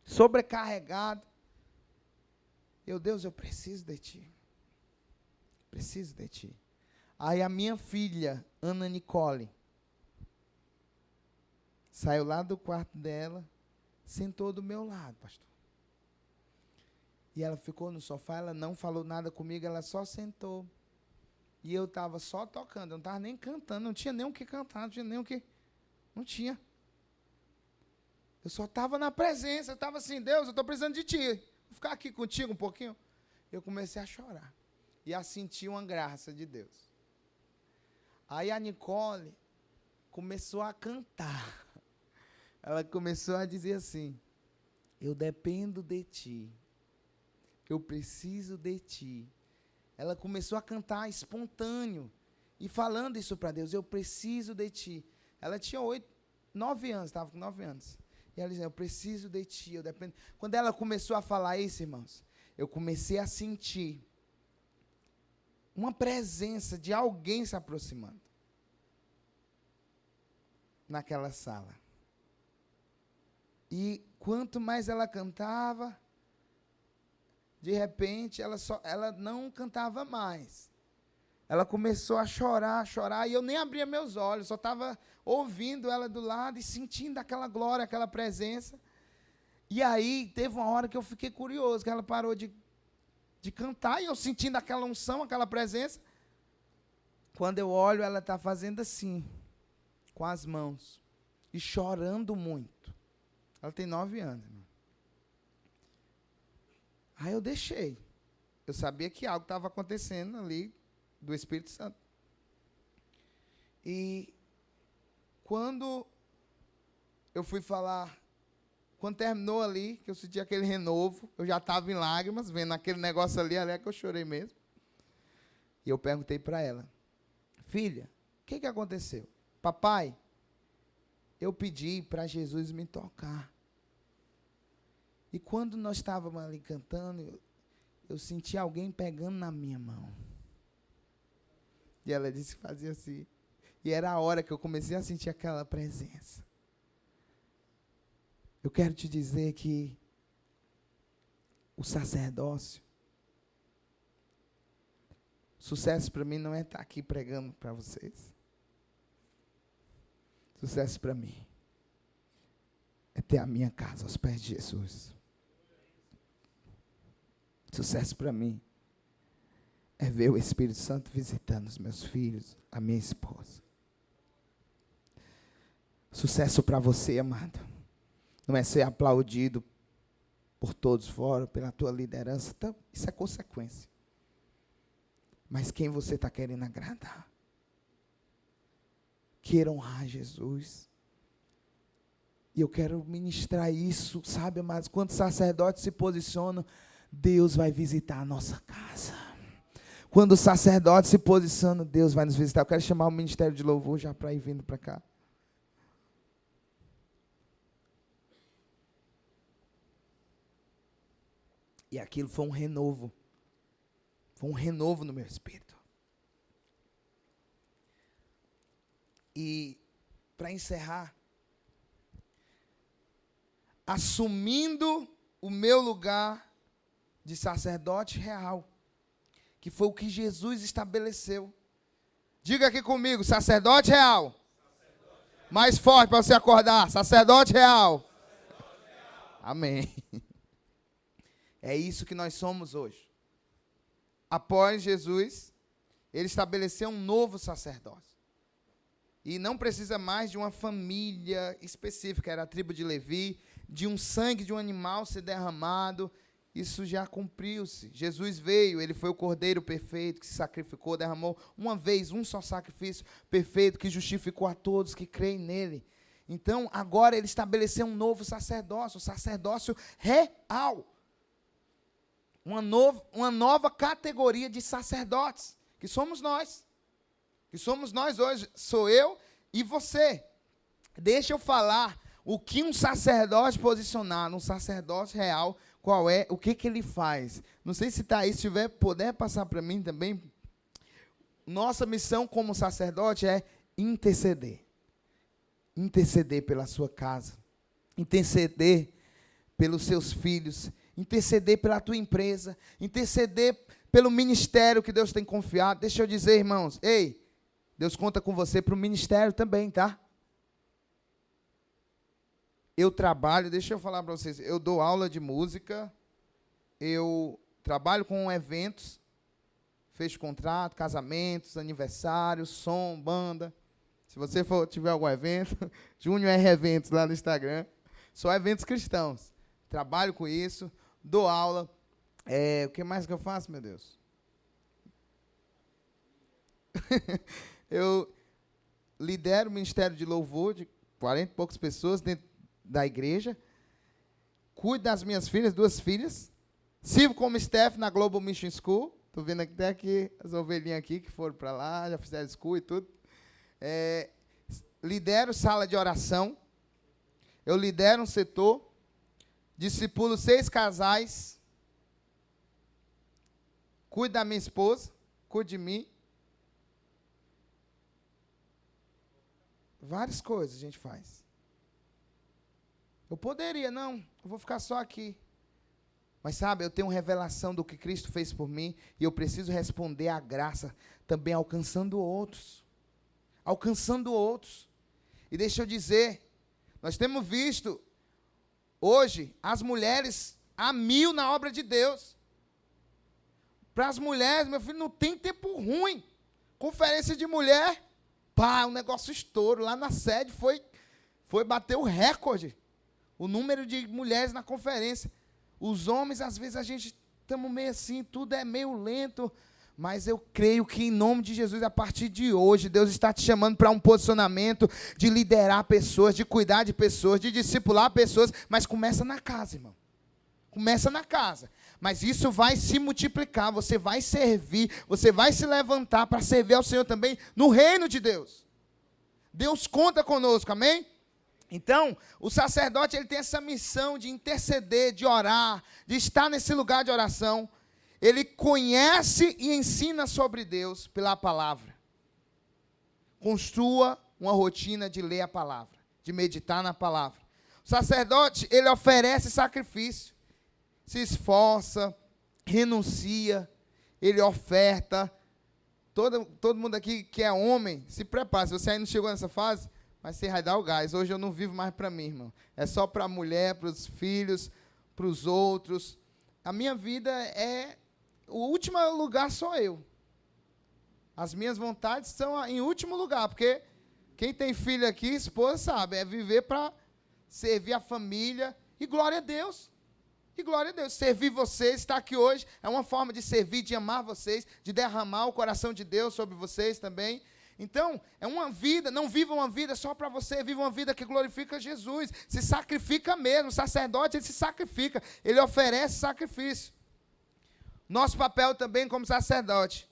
A: sobrecarregado. Deus, eu preciso de ti. Preciso de ti. Aí a minha filha, Ana Nicole, saiu lá do quarto dela, sentou do meu lado, pastor. E ela ficou no sofá, ela não falou nada comigo, ela só sentou. E eu estava só tocando, eu não estava nem cantando, não tinha nem o que cantar, não tinha nem o que... Não tinha. Eu só estava na presença, eu estava assim: Deus, eu estou precisando de ti. Vou ficar aqui contigo um pouquinho. Eu comecei a chorar. E a sentir uma graça de Deus. Aí a Nicole começou a cantar. Ela começou a dizer assim: eu dependo de ti. Eu preciso de ti. Ela começou a cantar espontâneo e falando isso para Deus: eu preciso de ti. Ela tinha 9 anos, estava com 9 anos. E ela dizia: eu preciso de ti, eu dependo. Quando ela começou a falar isso, irmãos, eu comecei a sentir uma presença de alguém se aproximando. naquela sala. E quanto mais ela cantava, de repente, ela não cantava mais. Ela começou a chorar, e eu nem abria meus olhos, só estava ouvindo ela do lado e sentindo aquela glória, aquela presença. E aí, teve uma hora que eu fiquei curioso, que ela parou de cantar, e eu sentindo aquela unção, aquela presença. Quando eu olho, ela está fazendo assim, com as mãos, e chorando muito. Ela tem 9 anos. Irmão. Aí eu deixei. Eu sabia que algo estava acontecendo ali, do Espírito Santo. E quando eu fui falar, quando terminou ali, que eu senti aquele renovo, eu já estava em lágrimas, vendo aquele negócio ali é que eu chorei mesmo. E eu perguntei para ela, filha, o que aconteceu? Papai, eu pedi para Jesus me tocar. E quando nós estávamos ali cantando, eu senti alguém pegando na minha mão. E ela disse que fazia assim. E era a hora que eu comecei a sentir aquela presença. Eu quero te dizer que o sacerdócio, sucesso para mim não é estar aqui pregando para vocês. Sucesso para mim é ter a minha casa aos pés de Jesus. Sucesso para mim é ver o Espírito Santo visitando os meus filhos, a minha esposa. Sucesso para você, amado, não é ser aplaudido por todos fora, pela tua liderança, então, isso é consequência. Mas quem você está querendo agradar? Queira honrar Jesus. E eu quero ministrar isso, sabe, amados? Quando sacerdotes se posicionam, Deus vai visitar a nossa casa. Quando o sacerdote se posiciona, Deus vai nos visitar. Eu quero chamar o Ministério de Louvor já para ir vindo para cá. E aquilo foi um renovo. Foi um renovo no meu espírito. E, para encerrar, assumindo o meu lugar de sacerdote real, que foi o que Jesus estabeleceu. Diga aqui comigo, sacerdote real. Sacerdote real. Mais forte para você acordar, sacerdote real. Sacerdote real. Amém. É isso que nós somos hoje. Após Jesus, ele estabeleceu um novo sacerdócio. E não precisa mais de uma família específica, era a tribo de Levi, de um sangue de um animal ser derramado. Isso já cumpriu-se. Jesus veio, ele foi o cordeiro perfeito que se sacrificou, derramou uma vez um só sacrifício perfeito que justificou a todos que creem nele. Então, agora ele estabeleceu um novo sacerdócio, um sacerdócio real. Uma nova categoria de sacerdotes, que somos nós. Que somos nós hoje, sou eu e você. Deixa eu falar o que um sacerdote posicionado, um sacerdote real, qual é, o que ele faz. Não sei se está aí, se tiver, puder passar para mim também. Nossa missão como sacerdote é interceder. Interceder pela sua casa. Interceder pelos seus filhos. Interceder pela tua empresa. Interceder pelo ministério que Deus tem confiado. Deixa eu dizer, irmãos, ei, Deus conta com você para o ministério também, tá? Eu trabalho, deixa eu falar para vocês, eu dou aula de música, eu trabalho com eventos, fecho contrato, casamentos, aniversários, som, banda. Se você tiver algum evento, Júnior R Eventos lá no Instagram, só eventos cristãos. Trabalho com isso, dou aula. O que mais que eu faço, meu Deus? Eu lidero o Ministério de Louvor de 40 e poucas pessoas dentro da igreja. Cuido das minhas filhas, 2 filhas. Sirvo como staff na Global Mission School. Estou vendo até aqui as ovelhinhas aqui que foram para lá, já fizeram school e tudo. Lidero sala de oração. Eu lidero um setor. Discipulo 6 casais. Cuido da minha esposa. Cuido de mim. Várias coisas a gente faz. Eu poderia, não, eu vou ficar só aqui. Mas sabe, eu tenho revelação do que Cristo fez por mim e eu preciso responder à graça também alcançando outros. Alcançando outros. E deixa eu dizer, nós temos visto hoje as mulheres a 1000 na obra de Deus. Para as mulheres, meu filho, não tem tempo ruim. Conferência de mulher, pá, um negócio estouro. Lá na sede foi bater o recorde. O número de mulheres na conferência. Os homens, às vezes, a gente estamos meio assim, tudo é meio lento. Mas eu creio que, em nome de Jesus, a partir de hoje, Deus está te chamando para um posicionamento de liderar pessoas, de cuidar de pessoas, de discipular pessoas. Mas começa na casa, irmão. Começa na casa. Mas isso vai se multiplicar, você vai servir, você vai se levantar para servir ao Senhor também no reino de Deus. Deus conta conosco, amém? Então, o sacerdote ele tem essa missão de interceder, de orar, de estar nesse lugar de oração. Ele conhece e ensina sobre Deus pela palavra. Construa uma rotina de ler a palavra, de meditar na palavra. O sacerdote, ele oferece sacrifício. Se esforça, renuncia, ele oferta. Todo mundo aqui que é homem, se prepara. Se você ainda não chegou nessa fase, mas você vai dar o gás. Hoje eu não vivo mais para mim, irmão. É só para a mulher, para os filhos, para os outros. A minha vida é... O último lugar sou eu. As minhas vontades são em último lugar, porque quem tem filho aqui, esposa, sabe, é viver para servir a família. E glória a Deus. E glória a Deus, servir vocês, estar aqui hoje, é uma forma de servir, de amar vocês, de derramar o coração de Deus sobre vocês também. Então, é uma vida, não viva uma vida só para você, viva uma vida que glorifica Jesus, se sacrifica mesmo, o sacerdote ele se sacrifica, ele oferece sacrifício. Nosso papel também como sacerdote,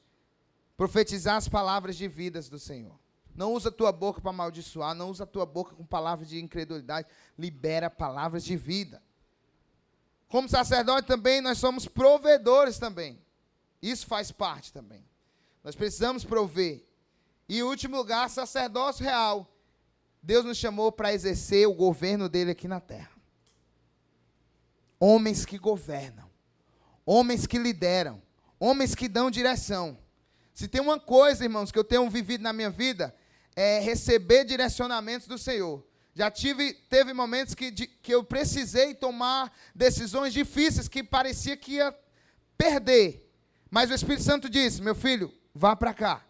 A: profetizar as palavras de vidas do Senhor. Não usa a tua boca para amaldiçoar, não usa a tua boca com palavras de incredulidade, libera palavras de vida. Como sacerdote também, nós somos provedores também. Isso faz parte também. Nós precisamos prover. E, em último lugar, sacerdócio real. Deus nos chamou para exercer o governo dele aqui na terra. Homens que governam. Homens que lideram. Homens que dão direção. Se tem uma coisa, irmãos, que eu tenho vivido na minha vida, é receber direcionamentos do Senhor. Já teve momentos que eu precisei tomar decisões difíceis que parecia que ia perder. Mas o Espírito Santo disse, meu filho, vá para cá.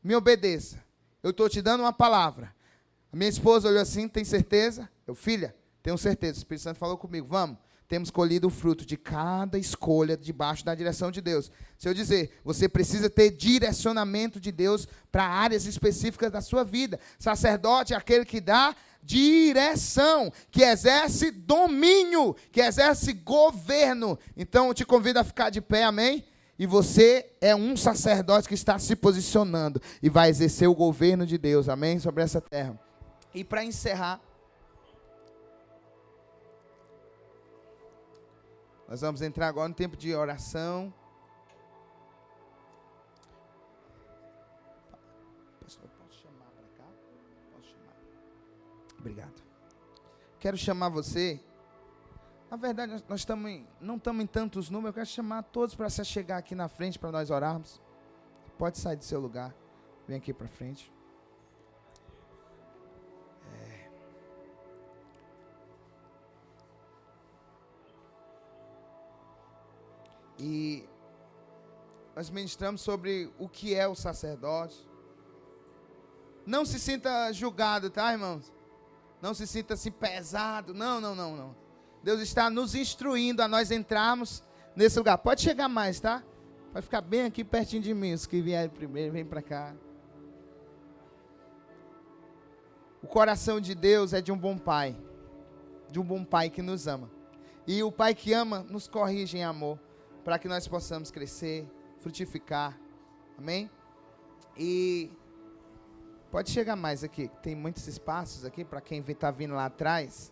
A: Me obedeça. Eu estou te dando uma palavra. A minha esposa olhou assim, tem certeza? Eu, filha, tenho certeza. O Espírito Santo falou comigo, vamos. Temos colhido o fruto de cada escolha debaixo da direção de Deus. Se eu dizer, você precisa ter direcionamento de Deus para áreas específicas da sua vida. Sacerdote é aquele que dá direção, que exerce domínio, que exerce governo. Então, eu te convido a ficar de pé, amém? E você é um sacerdote que está se posicionando e vai exercer o governo de Deus, amém? Sobre essa terra. E para encerrar, nós vamos entrar agora no tempo de oração. Pastor, posso chamar para cá? Posso chamar. Obrigado. Quero chamar você. Na verdade, nós não estamos em tantos números. Eu quero chamar todos para se chegar aqui na frente para nós orarmos. Pode sair do seu lugar. Vem aqui para frente. E nós ministramos sobre o que é o sacerdócio. Não se sinta julgado, tá, irmãos? Não se sinta assim pesado. Não. Deus está nos instruindo a nós entrarmos nesse lugar. Pode chegar mais, tá? Pode ficar bem aqui pertinho de mim. Os que vierem primeiro, vem para cá. O coração de Deus é de um bom pai. De um bom pai que nos ama. E o pai que ama nos corrige em amor, para que nós possamos crescer, frutificar, amém? E pode chegar mais aqui, tem muitos espaços aqui, para quem está vindo lá atrás,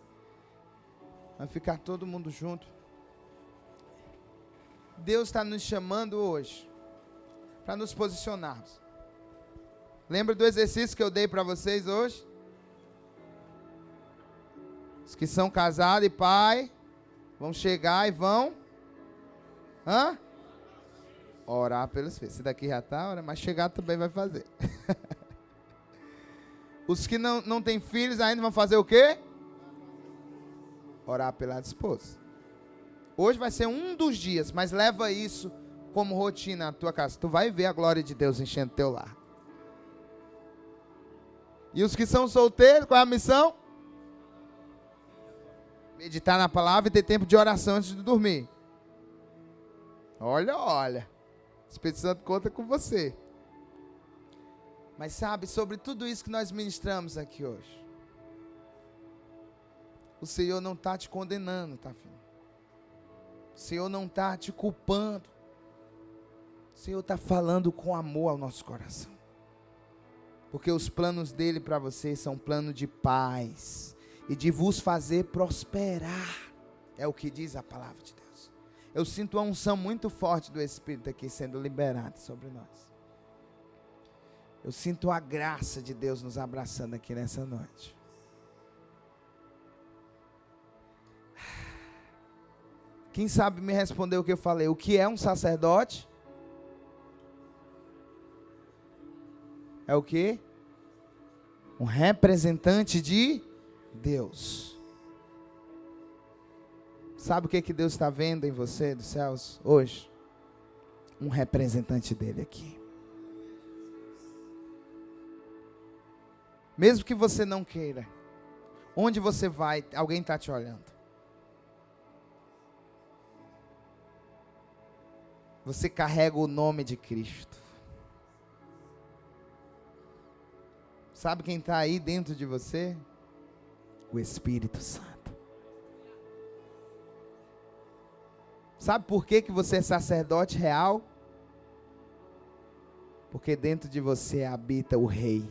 A: vai ficar todo mundo junto. Deus está nos chamando hoje, para nos posicionarmos. Lembra do exercício que eu dei para vocês hoje? Os que são casados e pai vão chegar e vão orar pelos filhos. Esse daqui já está, mas chegar também vai fazer. Os que não têm filhos ainda vão fazer o quê? Orar pela esposa. Hoje vai ser um dos dias, mas leva isso como rotina na tua casa. Tu vai ver a glória de Deus enchendo teu lar. E os que são solteiros, qual é a missão? Meditar na palavra e ter tempo de oração antes de dormir. Olha. O Espírito Santo conta com você. Mas sabe, sobre tudo isso que nós ministramos aqui hoje, o Senhor não está te condenando, tá, filho? O Senhor não está te culpando. O Senhor está falando com amor ao nosso coração. Porque os planos dele para vocês são planos de paz e de vos fazer prosperar. É o que diz a palavra de Deus. Eu sinto uma unção muito forte do Espírito aqui sendo liberada sobre nós. Eu sinto a graça de Deus nos abraçando aqui nessa noite. Quem sabe me responder o que eu falei? O que é um sacerdote? É o quê? Um representante de Deus. Sabe o que Deus está vendo em você dos céus hoje? Um representante dele aqui. Mesmo que você não queira, onde você vai, alguém está te olhando. Você carrega o nome de Cristo. Sabe quem está aí dentro de você? O Espírito Santo. Sabe por que você é sacerdote real? Porque dentro de você habita o Rei.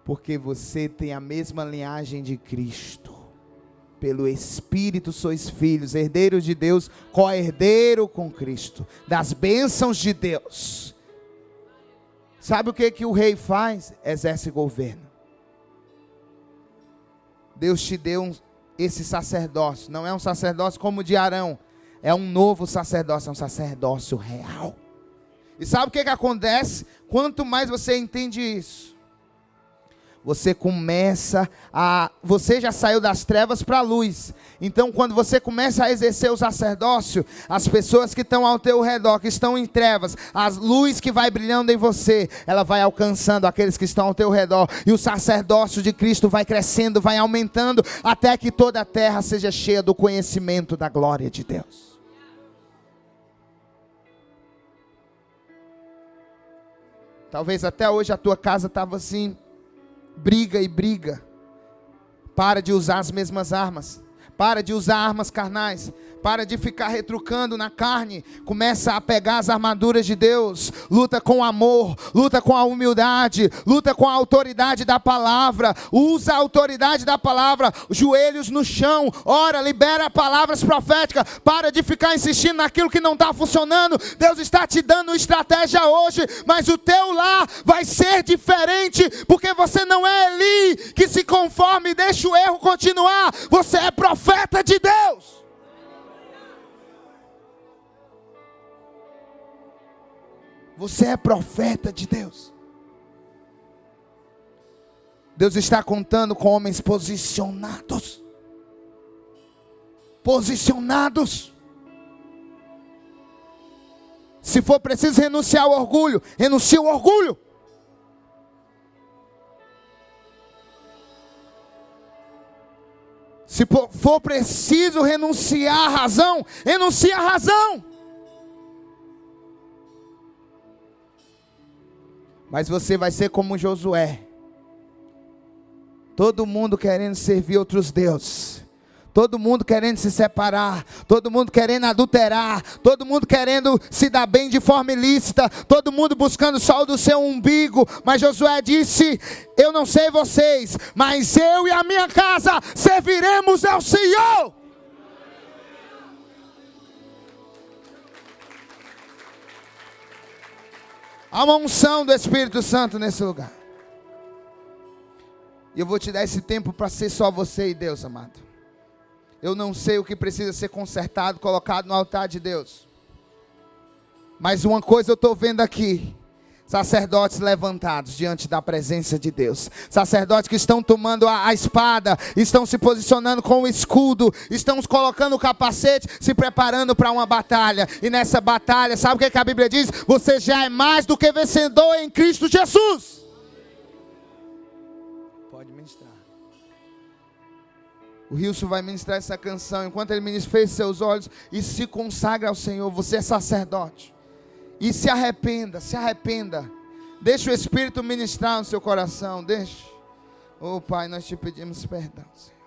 A: Porque você tem a mesma linhagem de Cristo. Pelo Espírito sois filhos, herdeiros de Deus, co-herdeiro com Cristo, das bênçãos de Deus. Sabe o que o rei faz? Exerce governo. Deus te deu esse sacerdócio. Não é um sacerdócio como o de Arão. É um novo sacerdócio, é um sacerdócio real. E sabe o que acontece? Quanto mais você entende isso, você já saiu das trevas para a luz. Então quando você começa a exercer o sacerdócio, as pessoas que estão ao teu redor, que estão em trevas, a luz que vai brilhando em você, ela vai alcançando aqueles que estão ao teu redor. E o sacerdócio de Cristo vai crescendo, vai aumentando, até que toda a terra seja cheia do conhecimento da glória de Deus. Talvez até hoje a tua casa estava assim, briga e briga. Para de usar as mesmas armas. Para de usar armas carnais. Para de ficar retrucando na carne. Começa a pegar as armaduras de Deus. Luta com amor. Luta com a humildade. Luta com a autoridade da palavra. Usa a autoridade da palavra. Joelhos no chão. Ora, libera palavras proféticas. Para de ficar insistindo naquilo que não está funcionando. Deus está te dando estratégia hoje. Mas o teu lar vai ser diferente. Porque você não é Eli que se conforma e deixa o erro continuar. Você é profeta de Deus. Você é profeta de Deus. Deus está contando com homens posicionados. Posicionados. Se for preciso renunciar ao orgulho, renuncie ao orgulho. Se for preciso renunciar à razão, renuncie à razão. Mas você vai ser como Josué. Todo mundo querendo servir outros deuses. Todo mundo querendo se separar. Todo mundo querendo adulterar. Todo mundo querendo se dar bem de forma ilícita. Todo mundo buscando só o do seu umbigo. Mas Josué disse: eu não sei vocês, mas eu e a minha casa serviremos ao Senhor. Há uma unção do Espírito Santo nesse lugar. E eu vou te dar esse tempo para ser só você e Deus, amado. Eu não sei o que precisa ser consertado, colocado no altar de Deus. Mas uma coisa eu estou vendo aqui. Sacerdotes levantados diante da presença de Deus. Sacerdotes que estão tomando a espada, estão se posicionando com o escudo, estão colocando o capacete, se preparando para uma batalha. E nessa batalha, sabe o que a Bíblia diz? Você já é mais do que vencedor em Cristo Jesus. Pode ministrar. O Wilson vai ministrar essa canção. Enquanto ele ministra, feche seus olhos e se consagra ao Senhor. Você é sacerdote. E se arrependa, se arrependa. Deixa o Espírito ministrar no seu coração, deixa. Oh Pai, nós te pedimos perdão, Senhor.